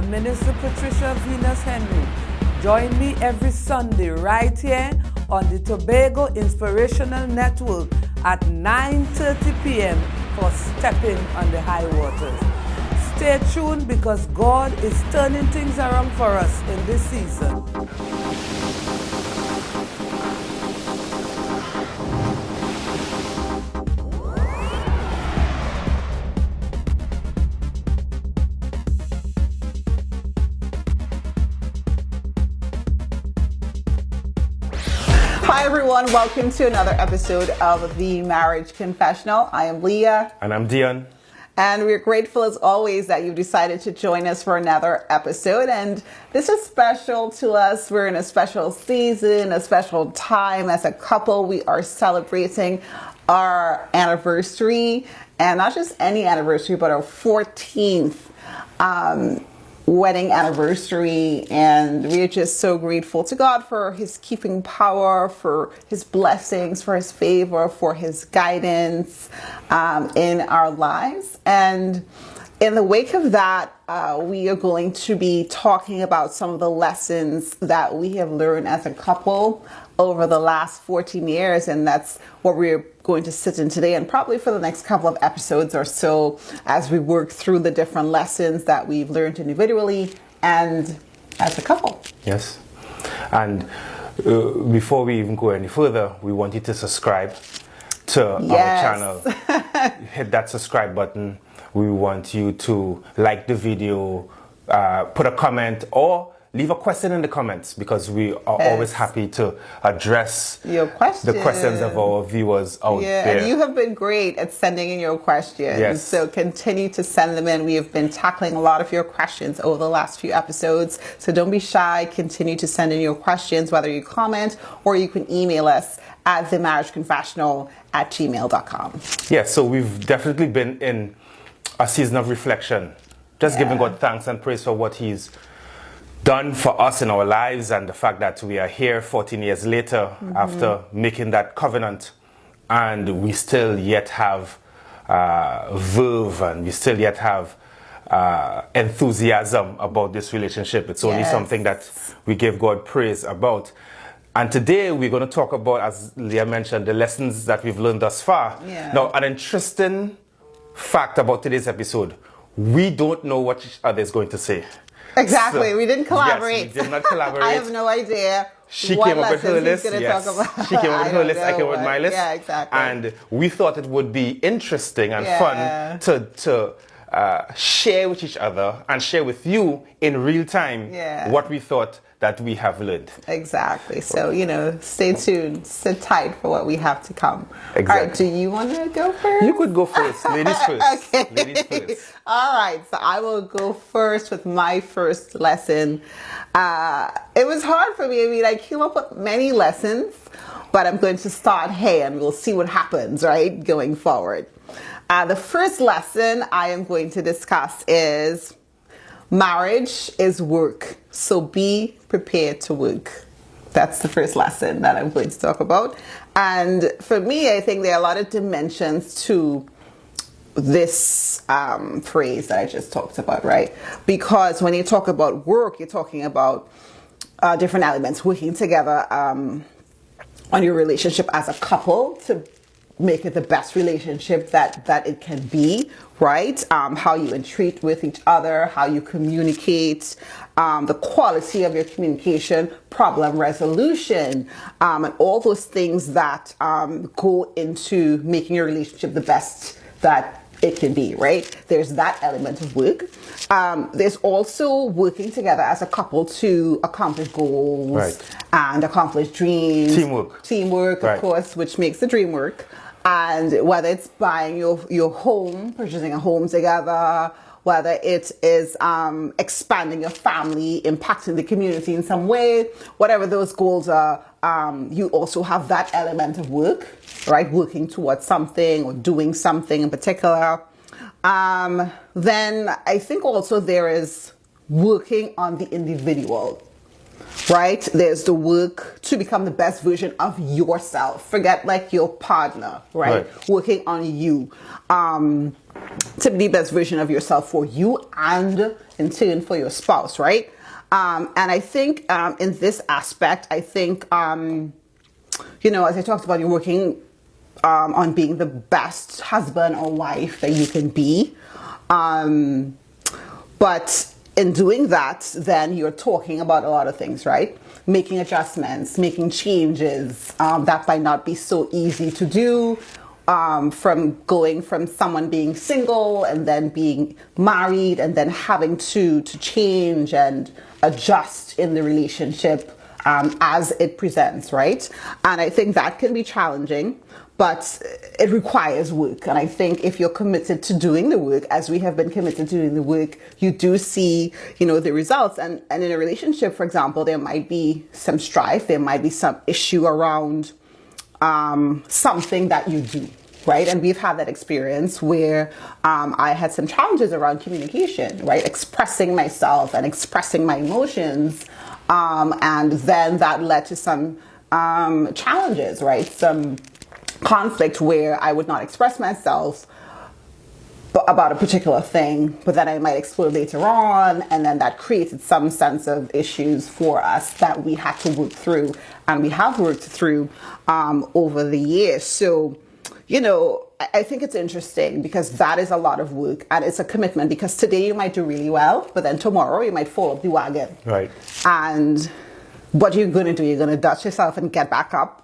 I'm Minister Patricia Henry. Join me every Sunday right here on the Tobago Inspirational Network at 9:30 p.m. for Stepping on the High Waters. Stay tuned because God is turning things around for us in this season. Hi everyone, welcome to another episode of the Marriage Confessional. I am Leah. And I'm Dion. And we're grateful as always that you've decided to join us for another episode. And this is special to us. We're in a special season, a special time. As a couple, we are celebrating our anniversary. And not just any anniversary, but our 14th wedding anniversary, and we're just so grateful to God for his keeping power, for his blessings, for his favor, for his guidance in our lives. And in the wake of that, we are going to be talking about some of the lessons that we have learned as a couple over the last 14 years, and that's what we're going to sit in today and probably for the next couple of episodes or so as we work through the different lessons that we've learned individually and as a couple. Yes. And before we even go any further, we want you to subscribe to our channel. Hit that subscribe button. We want you to like the video, put a comment, or leave a question in the comments, because we are always happy to address your questions, the questions of our viewers out there. And you have been great at sending in your questions. Yes. So continue to send them in. We have been tackling a lot of your questions over the last few episodes. So don't be shy. Continue to send in your questions, whether you comment or you can email us at themarriageconfessional@gmail.com. Yes, so we've definitely been in a season of reflection, just giving God thanks and praise for what he's done for us in our lives, and the fact that we are here 14 years later after making that covenant, and we still yet have verve, and we still yet have enthusiasm about this relationship. It's only something that we give God praise about. And today we're going to talk about, as Leah mentioned, the lessons that we've learned thus far. Now, an interesting fact about today's episode: we don't know what each other is going to say. Exactly. So, we didn't collaborate. Yes, we did not collaborate. I have no idea. She came up with her list. Yes. She came up with her list. I came up with my list. Yeah, exactly. And we thought it would be interesting and fun to share with each other and share with you in real time what we thought that we have learned. Exactly. So, stay tuned. Sit tight for what we have to come. Exactly. All right. Do you want to go first? You could go first. Ladies first. Okay. Ladies first. All right. So I will go first with my first lesson. It was hard for me. I mean, I came up with many lessons, but I'm going to start here and we'll see what happens, right, going forward. The first lesson I am going to discuss is marriage is work, so be prepared to work. That's the first lesson that I'm going to talk about. And for me, I think there are a lot of dimensions to this phrase that I just talked about, right? Because when you talk about work, you're talking about different elements working together on your relationship as a couple to make it the best relationship that it can be, right? How you entreat with each other, how you communicate, the quality of your communication, problem resolution, and all those things that go into making your relationship the best that it can be, right? There's that element of work. There's also working together as a couple to accomplish goals and accomplish dreams. Teamwork, of course, which makes the dream work. And whether it's buying your home, purchasing a home together, whether it is expanding your family, impacting the community in some way, whatever those goals are, you also have that element of work, right? Working towards something or doing something in particular. Then I think also there is working on the individual, right? There's the work to become the best version of yourself. Forget like your partner, right? Working on you to be the best version of yourself for you and in turn for your spouse, right? And I think in this aspect, I think, you know, as I talked about, you're working on being the best husband or wife that you can be. But in doing that, then you're talking about a lot of things, right? Making adjustments, making changes that might not be so easy to do, from going from someone being single and then being married and then having to change and adjust in the relationship as it presents, right? And I think that can be challenging, but it requires work. And I think if you're committed to doing the work, as we have been committed to doing the work, you do see, you know, the results. And in a relationship, for example, there might be some strife, there might be some issue around something that you do, right? And we've had that experience where I had some challenges around communication, right? Expressing myself and expressing my emotions. And then that led to some challenges, right? Some conflict where I would not express myself about a particular thing, but then I might explore later on, and then that created some sense of issues for us that we had to work through, and we have worked through over the years. So, you know, I think it's interesting because that is a lot of work and it's a commitment, because today you might do really well, but then tomorrow you might fall off the wagon. Right. And what you're going to do, you're going to dust yourself and get back up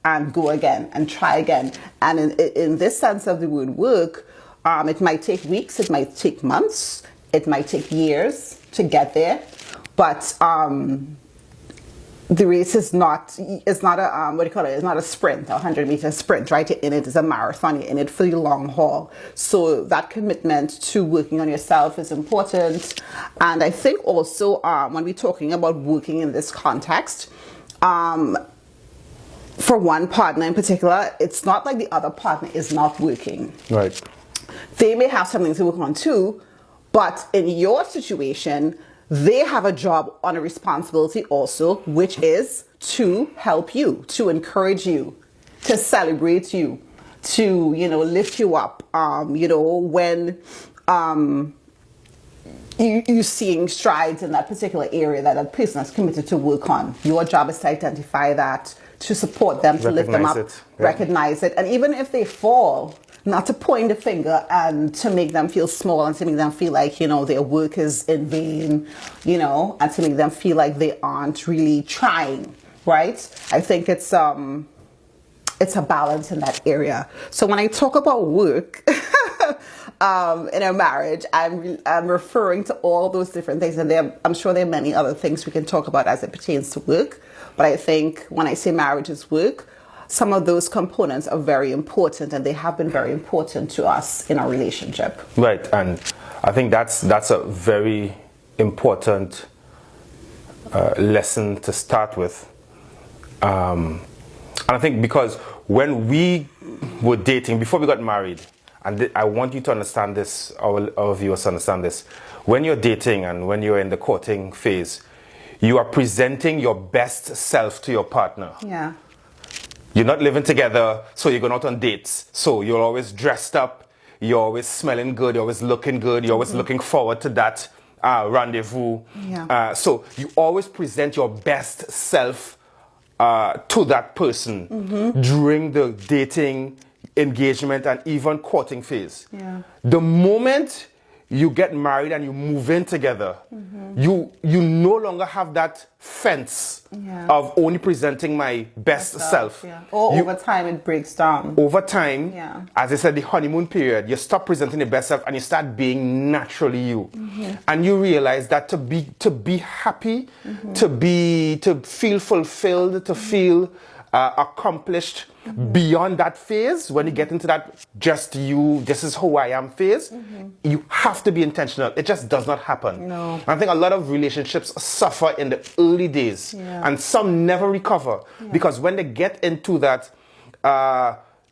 and go again and try again. And in this sense of the word work, it might take weeks, it might take months, it might take years to get there. But the race is not a, it's not a sprint, a 100-meter sprint, right? You're in it is a marathon, you're in it for the long haul. So that commitment to working on yourself is important. And I think also when we're talking about working in this context, for one partner in particular, it's not like the other partner is not working. Right. They may have something to work on too, but in your situation, they have a job on a responsibility also, which is to help you, to encourage you, to celebrate you, to, you know, lift you up. You know, when you're seeing strides in that particular area that a person is committed to work on, your job is to identify that, to support them, to lift them up, recognize it. And even if they fall, not to point the finger and to make them feel small and to make them feel like, you know, their work is in vain, you know, and to make them feel like they aren't really trying, right? I think it's a balance in that area. So when I talk about work in a marriage, I'm referring to all those different things. And I'm sure there are many other things we can talk about as it pertains to work. But I think when I say marriage is work, some of those components are very important, and they have been very important to us in our relationship. Right, and I think that's a very important lesson to start with. And I think because when we were dating, before we got married, and I want you to understand this, our viewers understand this, when you're dating and when you're in the courting phase, you are presenting your best self to your partner. Yeah. You're not living together, so you're going out on dates. So you're always dressed up, you're always smelling good, you're always looking good, you're always looking forward to that rendezvous. Yeah. So you always present your best self to that person during the dating, engagement, and even courting phase. Yeah. The moment you get married and you move in together, you no longer have that fence of only presenting my best self. Yeah. Or over time it breaks down. Over time, as I said, the honeymoon period, you stop presenting the best self and you start being naturally you. And you realize that to be happy, to feel fulfilled, to feel accomplished beyond that phase, when you get into that just you, this is who I am phase, you have to be intentional. It just does not happen. No. I think a lot of relationships suffer in the early days, and some never recover because when they get into that,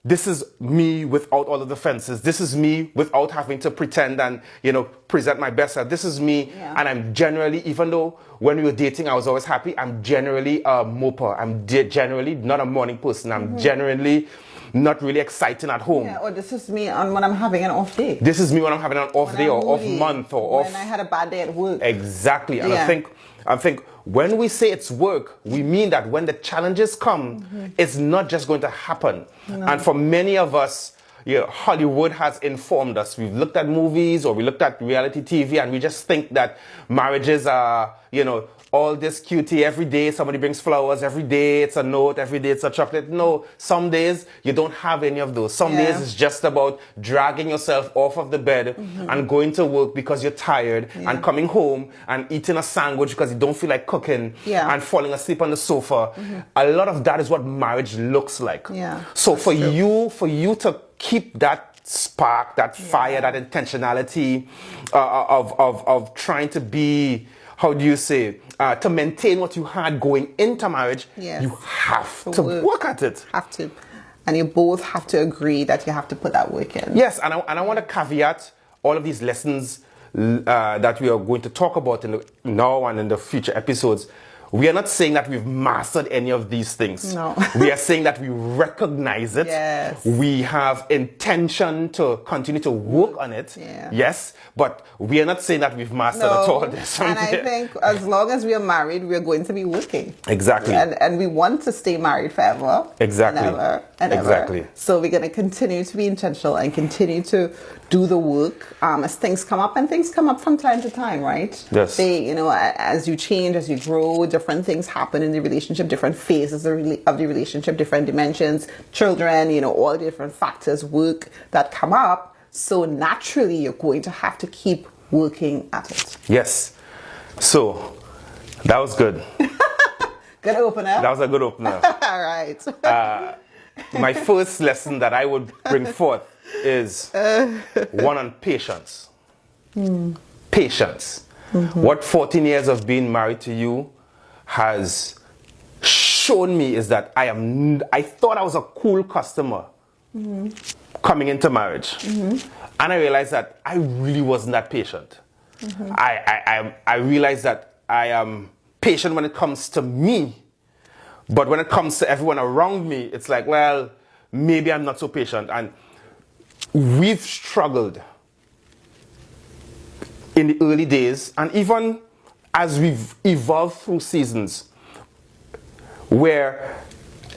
this is me without all of the fences. This is me without having to pretend and, you know, present my best self. This is me, and I'm generally, even though when we were dating, I was always happy. I'm generally a moper. I'm generally not a morning person. I'm generally not really exciting at home. Yeah, or this is me on when I'm having an off day. This is me when I'm having an off day or off month or off. When I had a bad day at work. Exactly. And I think when we say it's work, we mean that when the challenges come, it's not just going to happen. No. And for many of us, Hollywood has informed us. We've looked at movies or we looked at reality TV and we just think that marriages are, all this cutie every day. Somebody brings flowers every day. It's a note. Every day it's a chocolate. No, some days you don't have any of those. Some days it's just about dragging yourself off of the bed and going to work because you're tired and coming home and eating a sandwich because you don't feel like cooking and falling asleep on the sofa. A lot of that is what marriage looks like. Yeah, so for you to keep that spark, that fire, that intentionality of trying to be, how do you say, to maintain what you had going into marriage, you have to work at it. Have to. And you both have to agree that you have to put that work in. Yes, and I want to caveat all of these lessons that we are going to talk about now and in the future episodes. We are not saying that we've mastered any of these things. No. We are saying that we recognize it. Yes. We have intention to continue to work on it. Yeah. Yes. But we are not saying that we've mastered at all this. And I think as long as we are married, we are going to be working. Exactly. And we want to stay married forever. Exactly. And ever and exactly. Ever. So we're going to continue to be intentional and continue to do the work as things come up. And things come up from time to time, right? Yes. As you change, as you grow, different things happen in the relationship, different phases of the relationship, different dimensions, children, all the different factors, work that come up. So naturally, you're going to have to keep working at it. Yes. So that was good. Good opener. That was a good opener. All right. My first lesson that I would bring forth is one on patience. Patience. What 14 years of being married to you has shown me is that I thought I was a cool customer coming into marriage. And I realized that I really wasn't that patient. I realized that I am patient when it comes to me, but when it comes to everyone around me, it's like, well, maybe I'm not so patient. And we've struggled in the early days, and even as we've evolved through seasons, where,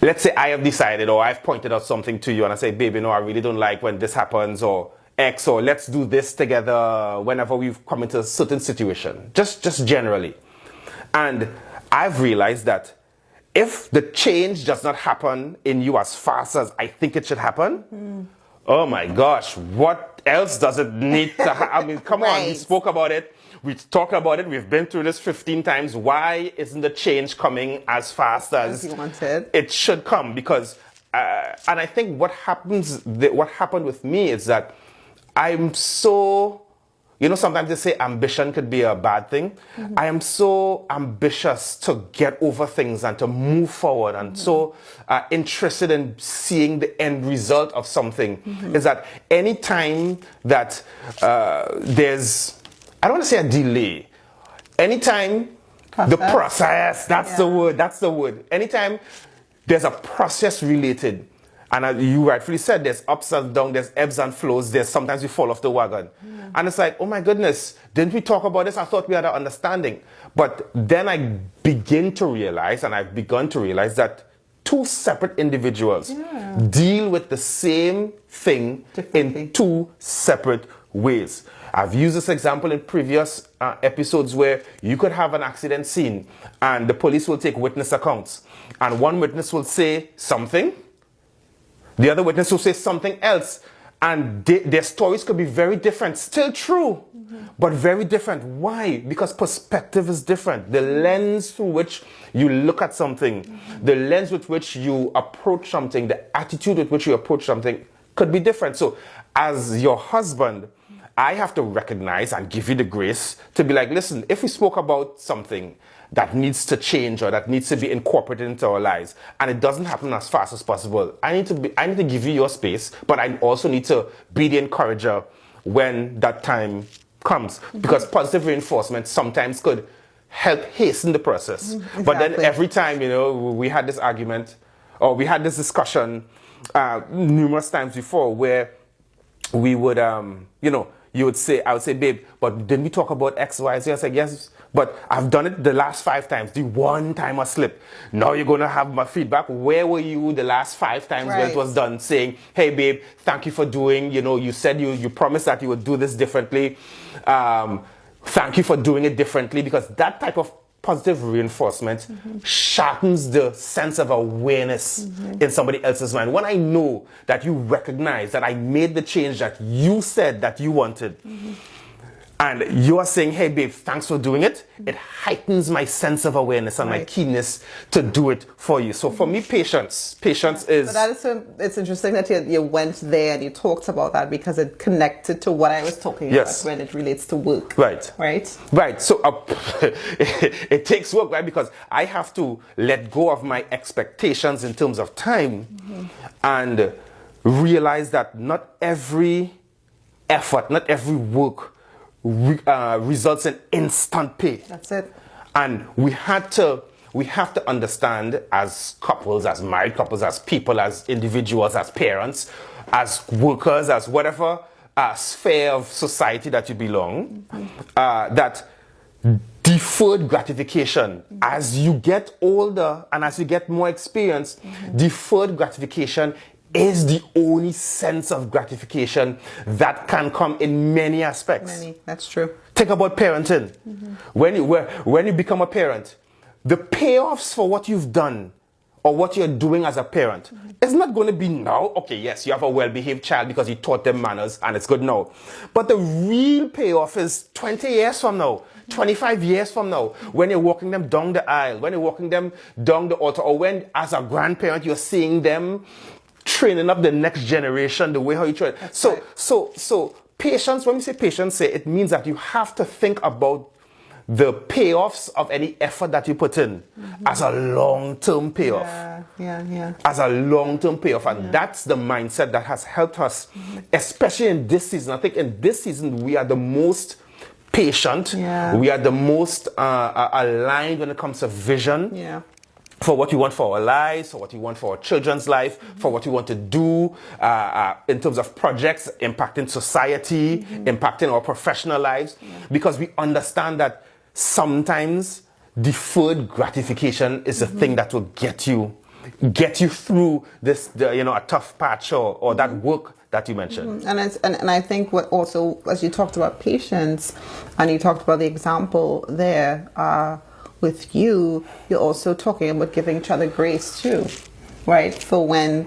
let's say I have decided, or I've pointed out something to you, and I say, baby, no, I really don't like when this happens, or X, or let's do this together whenever we've come into a certain situation, just generally. And I've realized that if the change does not happen in you as fast as I think it should happen, oh my gosh, what else does it need to happen? I mean, come on, we spoke about it. We talked about it. We've been through this 15 times. Why isn't the change coming as fast as you wanted? It should come? Because, and I think what happened with me is that I'm so, sometimes they say ambition could be a bad thing. I am so ambitious to get over things and to move forward and so interested in seeing the end result of something is that any time that there's, I don't want to say a delay, anytime the process, that's the word. Anytime there's a process related, and you rightfully said there's ups and downs, there's ebbs and flows, there's sometimes we fall off the wagon. And it's like, oh my goodness, didn't we talk about this? I thought we had an understanding. But then I begin to realize, and I've begun to realize that two separate individuals deal with the same thing in two separate ways. I've used this example in previous episodes where you could have an accident scene and the police will take witness accounts. And one witness will say something, the other witness will say something else, and their stories could be very different. Still true, but very different. Why? Because perspective is different. The lens through which you look at something, the lens with which you approach something, the attitude with which you approach something could be different. So as your husband, I have to recognize and give you the grace to be like, listen, if we spoke about something that needs to change or that needs to be incorporated into our lives, and it doesn't happen as fast as possible, I need to give you your space, but I also need to be the encourager when that time comes. Because positive reinforcement sometimes could help hasten the process. Exactly. But then every time, we had this argument, or we had this discussion numerous times before, where we would, you would say, I would say, babe, but didn't we talk about X, Y, Z? I said, yes, but I've done it the last 5 times. The one time I slipped. Now you're going to have my feedback. Where were you the last 5 times when it was done? Saying, hey, babe, thank you for doing, you said you promised that you would do this differently. Thank you for doing it differently, because that type of positive reinforcement sharpens the sense of awareness in somebody else's mind. When I know that you recognize that I made the change that you said that you wanted, and you are saying, hey, babe, thanks for doing it, it heightens my sense of awareness and my keenness to do it for you. So for me, patience is... But that is it's interesting that you went there and you talked about that, because it connected to what I was talking about when it relates to work. Right. So it takes work, right? Because I have to let go of my expectations in terms of time and realize that not every effort, not every work results in instant pay. That's it. And we have to understand, as couples, as married couples, as people, as individuals, as parents, as workers, as whatever sphere of society that you belong, that deferred gratification, as you get older and as you get more experience, deferred gratification is the only sense of gratification that can come in many aspects. That's true. Think about parenting. When you become a parent, the payoffs for what you've done or what you're doing as a parent is not going to be now. Okay, yes, you have a well-behaved child because you taught them manners and it's good now. But the real payoff is 20 years from now, 25 years from now, when you're walking them down the aisle, when you're walking them down the altar, or when, as a grandparent, you're seeing them training up the next generation the way how you train. So patience, when we say patience, it means that you have to think about the payoffs of any effort that you put in as a long-term payoff. As a long-term payoff. And that's the mindset that has helped us, especially in this season. I think in this season, we are the most patient. We are the most aligned when it comes to vision. For what we want for our lives, for what we want for our children's life, for what we want to do in terms of projects impacting society, impacting our professional lives, because we understand that sometimes deferred gratification is the thing that will get you through this, a tough patch or that work that you mentioned. And I think what also, as you talked about patience, and you talked about the example there, with you're also talking about giving each other grace too, right? For when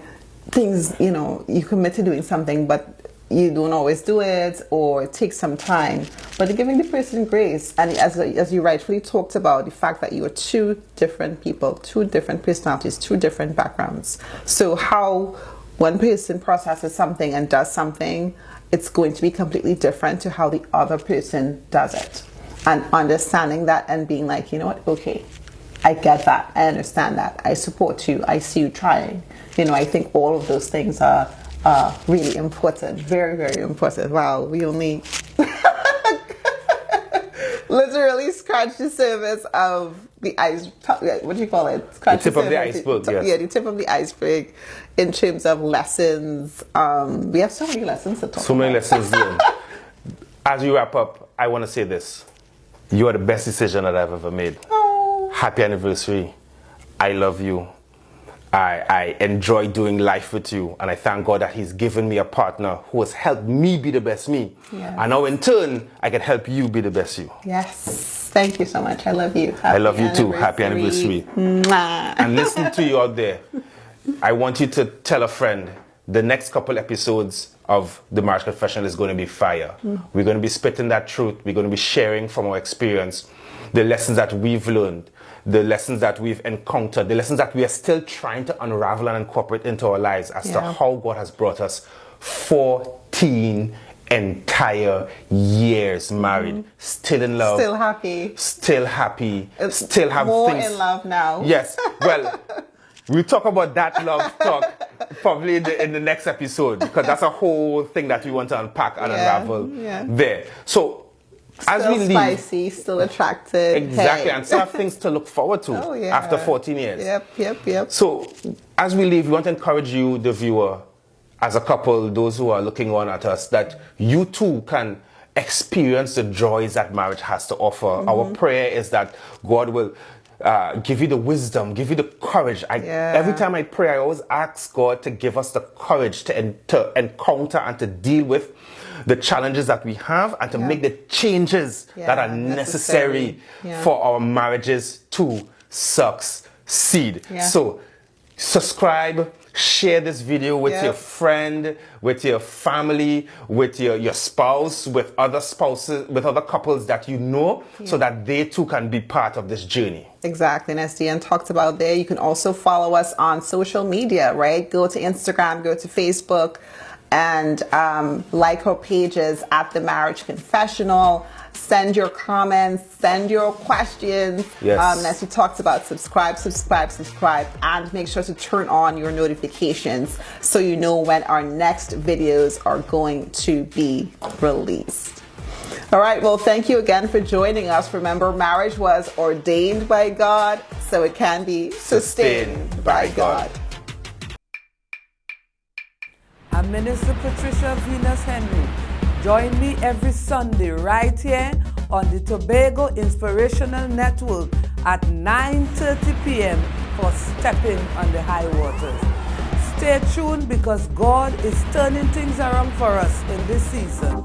things, you commit to doing something, but you don't always do it, or it takes some time. But giving the person grace, and as you rightfully talked about, the fact that you are 2 different people, 2 different personalities, 2 different backgrounds. So how one person processes something and does something, it's going to be completely different to how the other person does it. And understanding that and being like, you know what, okay, I get that, I understand that, I support you, I see you trying. I think all of those things are really important, very, very important. Wow, we only literally scratched the surface of the ice, what do you call it? The tip of the iceberg, yes. Yeah, the tip of the iceberg in terms of lessons. We have so many lessons to talk about. So many lessons learned. As we wrap up, I want to say this. You are the best decision that I've ever made. Oh. Happy anniversary. I love you. I enjoy doing life with you. And I thank God that He's given me a partner who has helped me be the best me. Yes. And now in turn, I can help you be the best you. Yes. Thank you so much. I love you. I love you too. Happy anniversary. Mwah. And listening to you out there, I want you to tell a friend, the next couple episodes of The Marriage Confessional is going to be fire. We're going to be spitting that truth. We're going to be sharing from our experience the lessons that we've learned, the lessons that we've encountered, the lessons that we are still trying to unravel and incorporate into our lives as to how God has brought us 14 entire years married, still in love, still happy, still have more things in love now. Yes. Well, we'll talk about that love talk probably in the next episode, because that's a whole thing that we want to unpack and unravel there. So as we Still leave, spicy, still attractive. exactly, Hey. and still have things to look forward to Oh, yeah. after 14 years. Yep. So, as we leave, we want to encourage you, the viewer, as a couple, those who are looking on at us, that you too can experience the joys that marriage has to offer. Our prayer is that God will give you the wisdom, give you the courage. Every time I pray, I always ask God to give us the courage to encounter and to deal with the challenges that we have and to make the changes that are necessary for our marriages to succeed. So subscribe, share this video with your friend, with your family, with your spouse, with other spouses, with other couples that you know, so that they too can be part of this journey. Exactly. And as Deanne talked about there, you can also follow us on social media, right? Go to Instagram, go to Facebook, and like our pages at The Marriage Confessional. Send your comments, send your questions. As we talked about, subscribe, and make sure to turn on your notifications so you know when our next videos are going to be released. All right, well, thank you again for joining us. Remember, marriage was ordained by God, so it can be sustained by God. I'm Minister Patricia Henry. Join me every Sunday right here on the Tobago Inspirational Network at 9:30 p.m. for Stepping on the High Waters. Stay tuned because God is turning things around for us in this season.